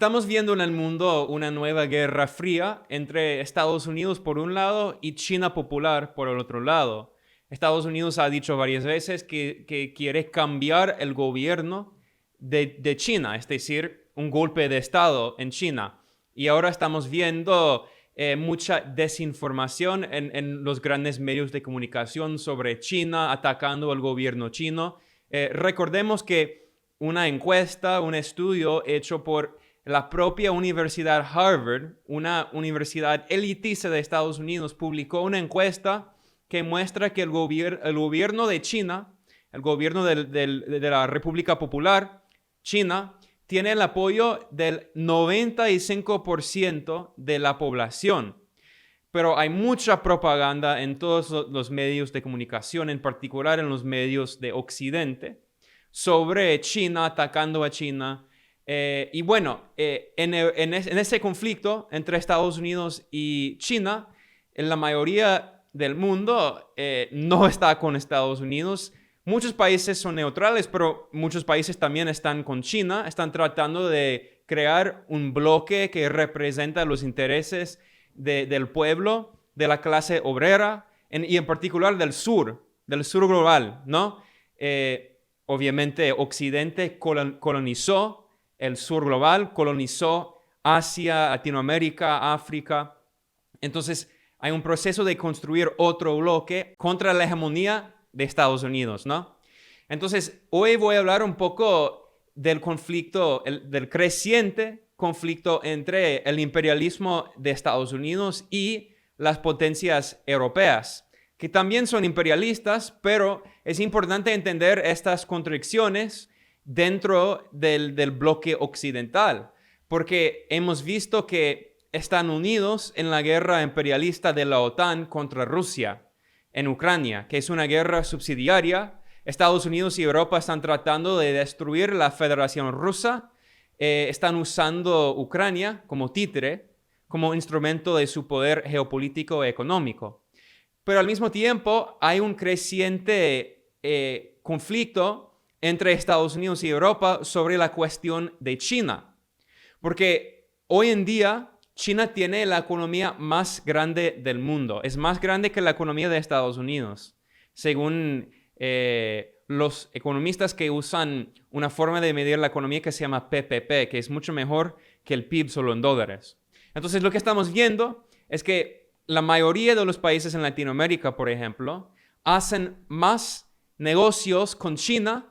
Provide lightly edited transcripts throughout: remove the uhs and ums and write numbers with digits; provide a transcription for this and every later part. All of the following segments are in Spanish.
Estamos viendo en el mundo una nueva guerra fría entre Estados Unidos por un lado y China popular por el otro lado. Estados Unidos ha dicho varias veces que quiere cambiar el gobierno de China, es decir, un golpe de Estado en China. Y ahora estamos viendo mucha desinformación en los grandes medios de comunicación sobre China, atacando al gobierno chino. Recordemos que una encuesta, un estudio hecho por la propia Universidad Harvard, una universidad elitista de Estados Unidos, publicó una encuesta que muestra que el gobierno de China, el gobierno de la República Popular China, tiene el apoyo del 95% de la población. Pero hay mucha propaganda en todos los medios de comunicación, en particular en los medios de Occidente, sobre China, atacando a China. Y bueno, en ese conflicto entre Estados Unidos y China, la mayoría del mundo no está con Estados Unidos. Muchos países son neutrales, pero muchos países también están con China, están tratando de crear un bloque que representa los intereses del pueblo, de la clase obrera y en particular del sur global, ¿no? Obviamente Occidente colonizó el sur global, colonizó Asia, Latinoamérica, África. Entonces hay un proceso de construir otro bloque contra la hegemonía de Estados Unidos, ¿no? Entonces hoy voy a hablar un poco del conflicto, del creciente conflicto entre el imperialismo de Estados Unidos y las potencias europeas, que también son imperialistas, pero es importante entender estas contradicciones dentro del bloque occidental, porque hemos visto que están unidos en la guerra imperialista de la OTAN contra Rusia en Ucrania, que es una guerra subsidiaria. Estados Unidos y Europa están tratando de destruir la Federación Rusa, están usando Ucrania como títere, como instrumento de su poder geopolítico e económico. Pero al mismo tiempo hay un creciente conflicto entre Estados Unidos y Europa sobre la cuestión de China. Porque hoy en día China tiene la economía más grande del mundo. Es más grande que la economía de Estados Unidos, según los economistas que usan una forma de medir la economía que se llama PPP, que es mucho mejor que el PIB solo en dólares. Entonces lo que estamos viendo es que la mayoría de los países en Latinoamérica, por ejemplo, hacen más negocios con China,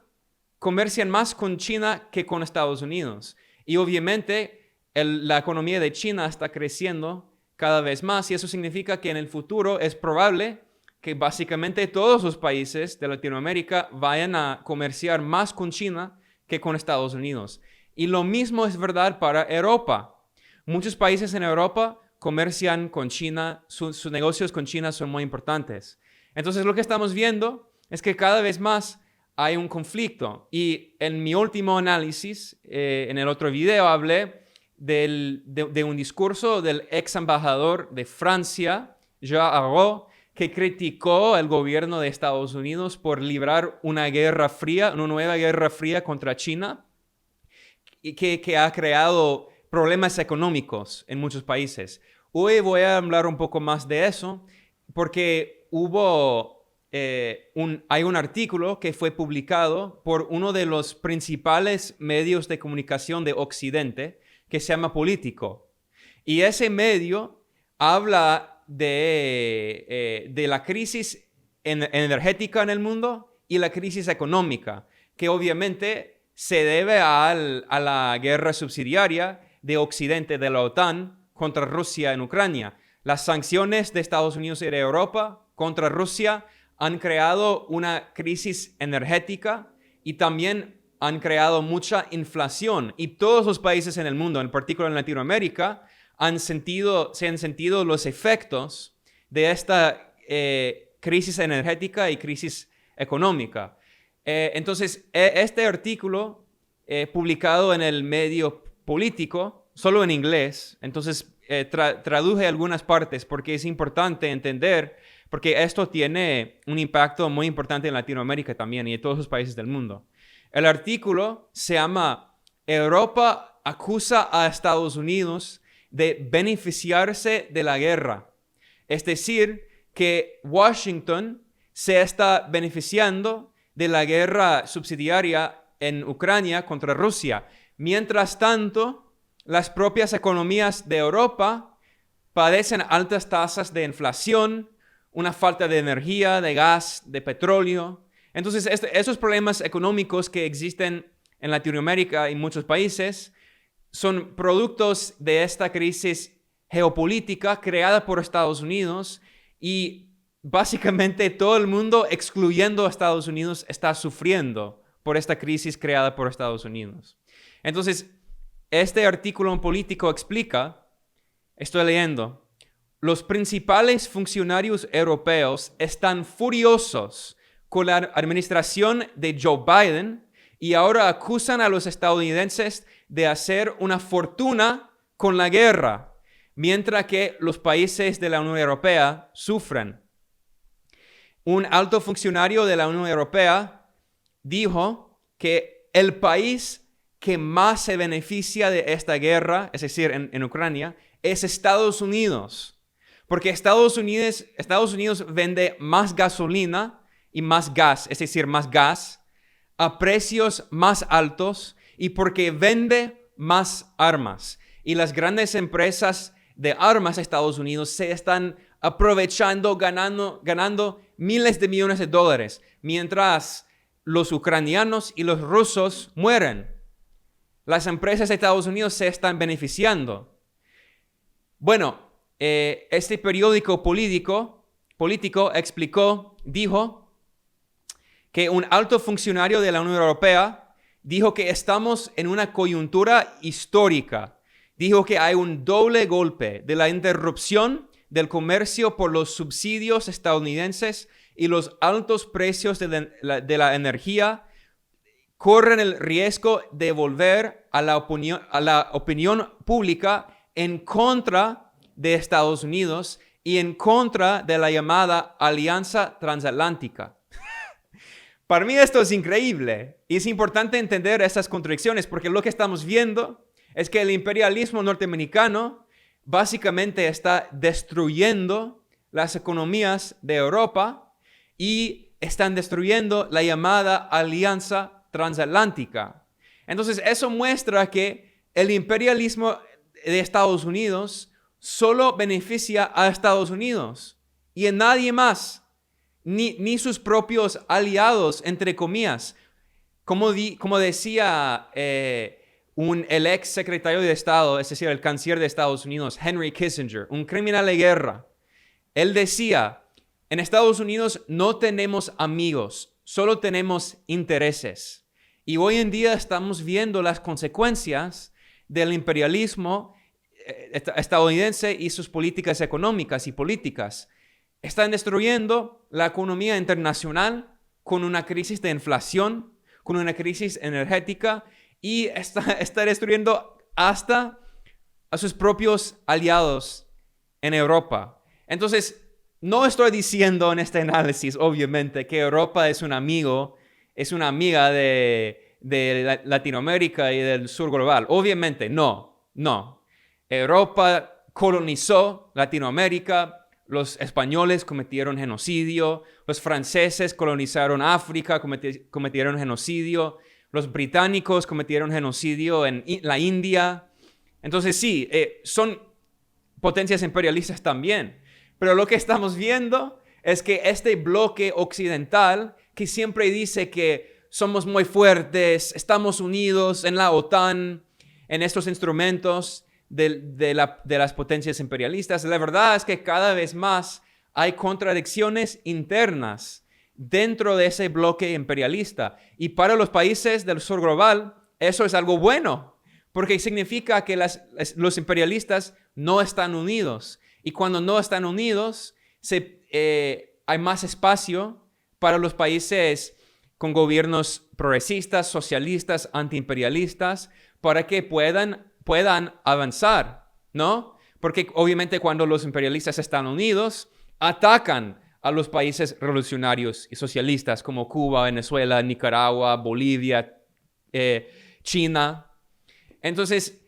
comercian más con China que con Estados Unidos. Y obviamente la economía de China está creciendo cada vez más y eso significa que en el futuro es probable que básicamente todos los países de Latinoamérica vayan a comerciar más con China que con Estados Unidos. Y lo mismo es verdad para Europa. Muchos países en Europa comercian con China, sus negocios con China son muy importantes. Entonces lo que estamos viendo es que cada vez más hay un conflicto. Y en mi último análisis, en el otro video, hablé de un discurso del ex embajador de Francia, Jean Araud, que criticó al gobierno de Estados Unidos por librar una guerra fría, una nueva guerra fría contra China, y que ha creado problemas económicos en muchos países. Hoy voy a hablar un poco más de eso, porque hay un artículo que fue publicado por uno de los principales medios de comunicación de Occidente, que se llama Político. Y ese medio habla de la crisis energética en el mundo y la crisis económica, que obviamente se debe a la guerra subsidiaria de Occidente, de la OTAN, contra Rusia en Ucrania. Las sanciones de Estados Unidos y de Europa contra Rusia han creado una crisis energética y también han creado mucha inflación. Y todos los países en el mundo, en particular en Latinoamérica, se han sentido los efectos de esta crisis energética y crisis económica. Entonces, este artículo publicado en el medio Político, solo en inglés, entonces traduje algunas partes porque es importante entender, porque esto tiene un impacto muy importante en Latinoamérica también y en todos los países del mundo. El artículo se llama Europa acusa a Estados Unidos de beneficiarse de la guerra. Es decir, que Washington se está beneficiando de la guerra subsidiaria en Ucrania contra Rusia. Mientras tanto, las propias economías de Europa padecen altas tasas de inflación, una falta de energía, de gas, de petróleo. Entonces, esos problemas económicos que existen en Latinoamérica y muchos países son productos de esta crisis geopolítica creada por Estados Unidos, y básicamente todo el mundo, excluyendo a Estados Unidos, está sufriendo por esta crisis creada por Estados Unidos. Entonces, este artículo en Político explica, estoy leyendo, los principales funcionarios europeos están furiosos con la administración de Joe Biden y ahora acusan a los estadounidenses de hacer una fortuna con la guerra, mientras que los países de la Unión Europea sufren. Un alto funcionario de la Unión Europea dijo que el país que más se beneficia de esta guerra, es decir, en Ucrania, es Estados Unidos. Porque Estados Unidos vende más gasolina y más gas, es decir, más gas, a precios más altos, y porque vende más armas. Y las grandes empresas de armas de Estados Unidos se están aprovechando, ganando miles de millones de dólares, mientras los ucranianos y los rusos mueren. Las empresas de Estados Unidos se están beneficiando. Bueno, este periódico político dijo que un alto funcionario de la Unión Europea dijo que estamos en una coyuntura histórica. Dijo que hay un doble golpe de la interrupción del comercio por los subsidios estadounidenses y los altos precios de la energía corren el riesgo de volver a la opinión pública en contra de Estados Unidos y en contra de la llamada Alianza Transatlántica. Para mí esto es increíble y es importante entender estas contradicciones, porque lo que estamos viendo es que el imperialismo norteamericano básicamente está destruyendo las economías de Europa y están destruyendo la llamada Alianza Transatlántica. Entonces, eso muestra que el imperialismo de Estados Unidos solo beneficia a Estados Unidos y a nadie más, ni sus propios aliados, entre comillas. Como decía el ex secretario de Estado, es decir, el canciller de Estados Unidos, Henry Kissinger, un criminal de guerra. Él decía, en Estados Unidos no tenemos amigos, solo tenemos intereses. Y hoy en día estamos viendo las consecuencias del imperialismo estadounidense y sus políticas económicas y políticas. Están destruyendo la economía internacional con una crisis de inflación, con una crisis energética, y está destruyendo hasta a sus propios aliados en Europa. Entonces, no estoy diciendo en este análisis, obviamente, que Europa es un amigo, es una amiga de Latinoamérica y del sur global. Obviamente, no. Europa colonizó Latinoamérica, los españoles cometieron genocidio, los franceses colonizaron África, cometieron genocidio, los británicos cometieron genocidio en la India. Entonces sí, son potencias imperialistas también. Pero lo que estamos viendo es que este bloque occidental, que siempre dice que somos muy fuertes, estamos unidos en la OTAN, en estos instrumentos de las potencias imperialistas, la verdad es que cada vez más hay contradicciones internas dentro de ese bloque imperialista. Y para los países del sur global, eso es algo bueno, porque significa que los imperialistas no están unidos. Y cuando no están unidos, hay más espacio para los países con gobiernos progresistas, socialistas, antiimperialistas, para que puedan avanzar, ¿no? Porque obviamente cuando los imperialistas están unidos, atacan a los países revolucionarios y socialistas como Cuba, Venezuela, Nicaragua, Bolivia, China. Entonces,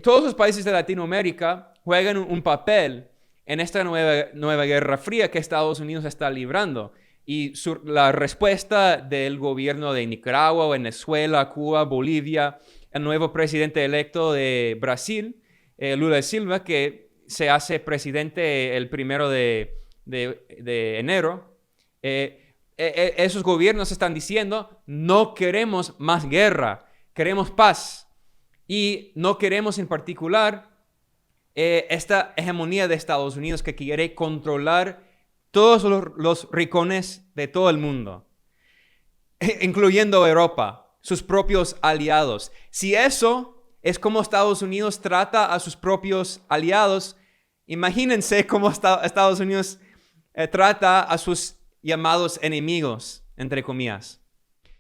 todos los países de Latinoamérica juegan un papel en esta nueva Guerra Fría que Estados Unidos está librando. Y la respuesta del gobierno de Nicaragua, Venezuela, Cuba, Bolivia, el nuevo presidente electo de Brasil, Lula da Silva, que se hace presidente el 1 de enero, esos gobiernos están diciendo, no queremos más guerra, queremos paz. Y no queremos en particular esta hegemonía de Estados Unidos que quiere controlar todos los rincones de todo el mundo, incluyendo Europa, sus propios aliados. Si eso es como Estados Unidos trata a sus propios aliados, imagínense cómo Estados Unidos trata a sus llamados enemigos, entre comillas.